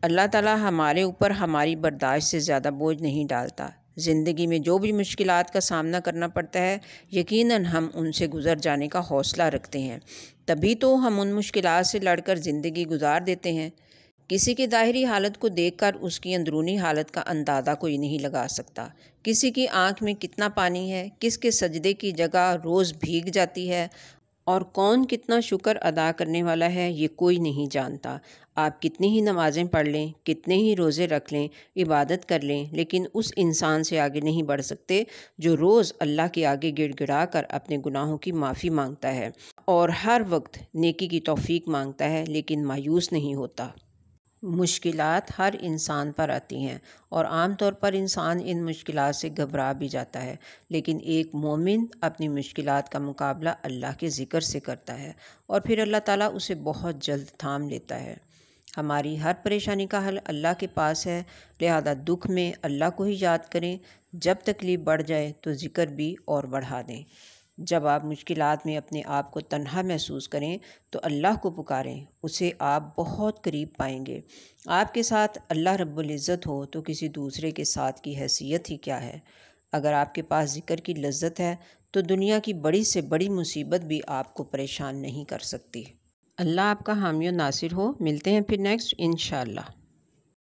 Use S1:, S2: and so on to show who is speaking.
S1: اللہ تعالیٰ ہمارے اوپر ہماری برداشت سے زیادہ بوجھ نہیں ڈالتا۔ زندگی میں جو بھی مشکلات کا سامنا کرنا پڑتا ہے، یقیناً ہم ان سے گزر جانے کا حوصلہ رکھتے ہیں، تبھی تو ہم ان مشکلات سے لڑ کر زندگی گزار دیتے ہیں۔ کسی کی ظاہری حالت کو دیکھ کر اس کی اندرونی حالت کا اندازہ کوئی نہیں لگا سکتا۔ کسی کی آنکھ میں کتنا پانی ہے، کس کے سجدے کی جگہ روز بھیگ جاتی ہے، اور کون کتنا شکر ادا کرنے والا ہے، یہ کوئی نہیں جانتا۔ آپ کتنی ہی نمازیں پڑھ لیں، کتنے ہی روزے رکھ لیں، عبادت کر لیں، لیکن اس انسان سے آگے نہیں بڑھ سکتے جو روز اللہ کے آگے گڑ گڑا کر اپنے گناہوں کی معافی مانگتا ہے اور ہر وقت نیکی کی توفیق مانگتا ہے، لیکن مایوس نہیں ہوتا۔ مشکلات ہر انسان پر آتی ہیں اور عام طور پر انسان ان مشکلات سے گھبرا بھی جاتا ہے، لیکن ایک مومن اپنی مشکلات کا مقابلہ اللہ کے ذکر سے کرتا ہے اور پھر اللہ تعالیٰ اسے بہت جلد تھام لیتا ہے۔ ہماری ہر پریشانی کا حل اللہ کے پاس ہے، لہذا دکھ میں اللہ کو ہی یاد کریں، جب تکلیف بڑھ جائے تو ذکر بھی اور بڑھا دیں۔ جب آپ مشکلات میں اپنے آپ کو تنہا محسوس کریں تو اللہ کو پکاریں، اسے آپ بہت قریب پائیں گے۔ آپ کے ساتھ اللہ رب العزت ہو تو کسی دوسرے کے ساتھ کی حیثیت ہی کیا ہے۔ اگر آپ کے پاس ذکر کی لذت ہے تو دنیا کی بڑی سے بڑی مصیبت بھی آپ کو پریشان نہیں کر سکتی۔ اللہ آپ کا حامی و ناصر ہو۔ ملتے ہیں پھر نیکسٹ انشاءاللہ۔